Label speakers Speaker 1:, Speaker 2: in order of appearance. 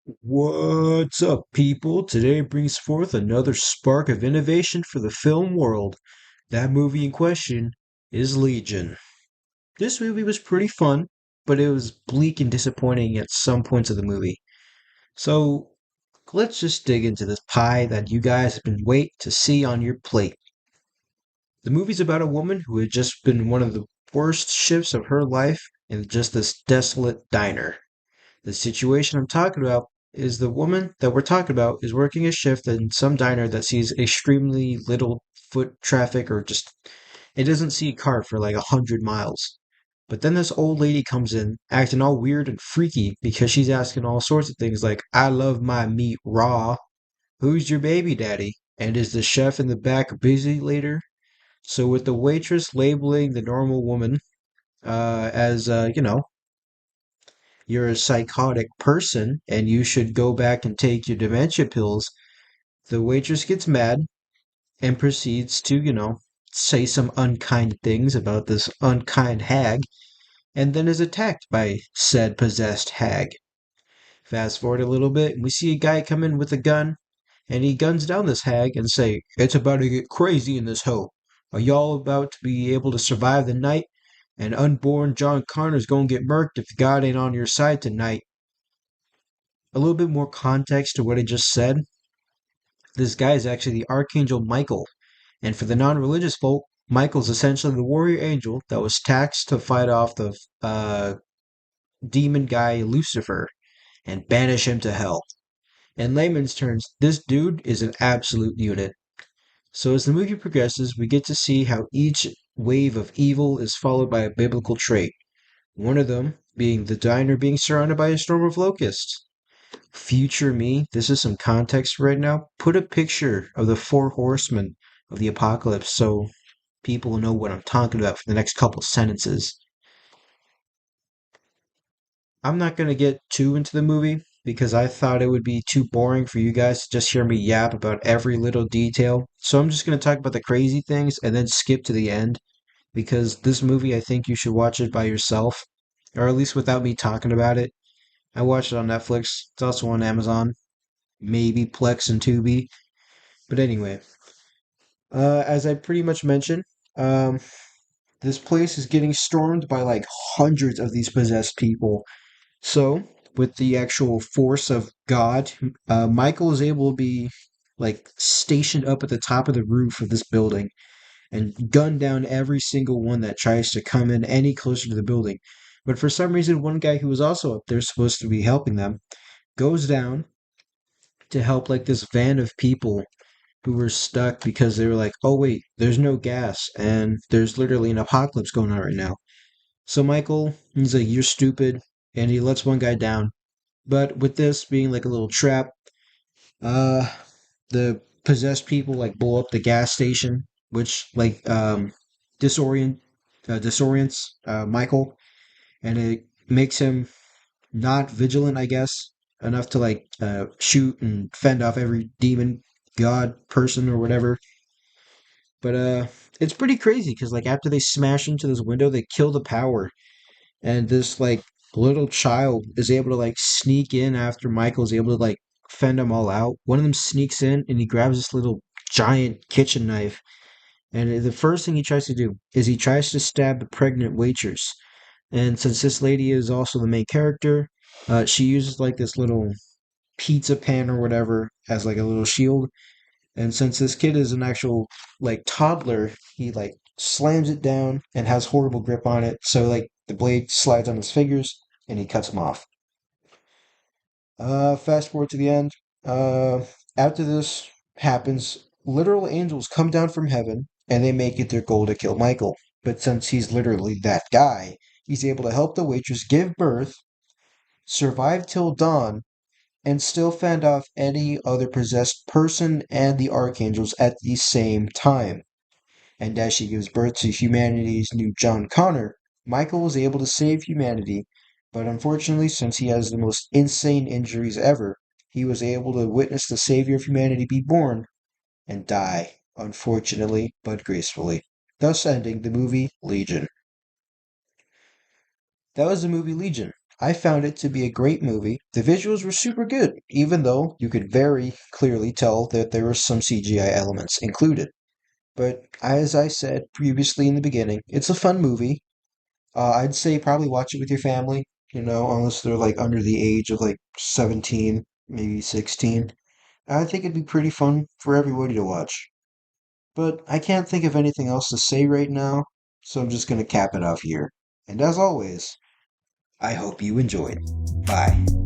Speaker 1: What's up, people? Today brings forth another spark of innovation for the film world. That movie in question is Legion. This movie was pretty fun, but it was bleak and disappointing at some points of the movie. So let's just dig into this pie that you guys have been waiting to see on your plate. The movie's about a woman who had just been one of the worst shifts of her life in just this desolate diner. The situation I'm talking about is the woman that we're talking about is working a shift in some diner that sees extremely little foot traffic or just it doesn't see a car for like 100 miles. But then this old lady comes in acting all weird and freaky because she's asking all sorts of things like, I love my meat raw. Who's your baby daddy? And is the chef in the back busy later? So with the waitress labeling the normal woman as you're a psychotic person and you should go back and take your dementia pills, the waitress gets mad and proceeds to, say some unkind things about this unkind hag and then is attacked by said possessed hag. Fast forward a little bit and we see a guy come in with a gun and he guns down this hag and say, It's about to get crazy in this hoe. Are y'all about to be able to survive the night? And unborn John Connor's gonna get murked if God ain't on your side tonight. A little bit more context to what I just said. This guy is actually the Archangel Michael. And for the non religious folk, Michael's essentially the warrior angel that was taxed to fight off the demon guy Lucifer and banish him to hell. In layman's terms, this dude is an absolute unit. So as the movie progresses, we get to see how each wave of evil is followed by a biblical trait. One of them being the diner being surrounded by a storm of locusts. Future me, this is some context right now. Put a picture of the four horsemen of the apocalypse so people know what I'm talking about for the next couple sentences. I'm not going to get too into the movie because I thought it would be too boring for you guys to just hear me yap about every little detail. So I'm just going to talk about the crazy things and then skip to the end because this movie, I think you should watch it by yourself, or at least without me talking about it. I watched it on Netflix. It's also on Amazon, maybe Plex and Tubi. But anyway, as I pretty much mentioned, um, this place is getting stormed by like hundreds of these possessed people. So, with the actual force of God, Michael is able to be like stationed up at the top of the roof of this building and gun down every single one that tries to come in any closer to the building. But for some reason, one guy who was also up there supposed to be helping them goes down to help like this van of people who were stuck because they were like, oh wait, there's no gas and there's literally an apocalypse going on right now. So Michael, he's like, you're stupid, and he lets one guy down. But with this being like a little trap, uh, the possessed people like blow up the gas station, which like disorient disorients Michael, and it makes him not vigilant, I guess, enough to like shoot and fend off every demon, god, person, or whatever. But it's pretty crazy because like after they smash into this window, they kill the power, and this like little child is able to like sneak in after Michael's able to like fend them all out. One of them sneaks in and he grabs this little giant kitchen knife, and the first thing he tries to do is he tries to stab the pregnant waitress. And since this lady is also the main character, she uses like this little pizza pan or whatever as like a little shield. And since this kid is an actual like toddler, he like slams it down and has horrible grip on it. So like the blade slides on his fingers and he cuts them off. Fast forward to the end. After this happens, literal angels come down from heaven and they make it their goal to kill Michael. But since he's literally that guy, he's able to help the waitress give birth, survive till dawn, and still fend off any other possessed person and the archangels at the same time. And as she gives birth to humanity's new John Connor, Michael was able to save humanity, but unfortunately, since he has the most insane injuries ever, he was able to witness the savior of humanity be born and die, unfortunately, but gracefully, thus ending the movie Legion. That was the movie Legion. I found it to be a great movie. The visuals were super good, even though you could very clearly tell that there were some CGI elements included. But as I said previously in the beginning, it's a fun movie. I'd say probably watch it with your family, unless they're like under the age of like 17, maybe 16. I think it'd be pretty fun for everybody to watch. But I can't think of anything else to say right now, so I'm just gonna cap it off here. And as always, I hope you enjoyed. Bye.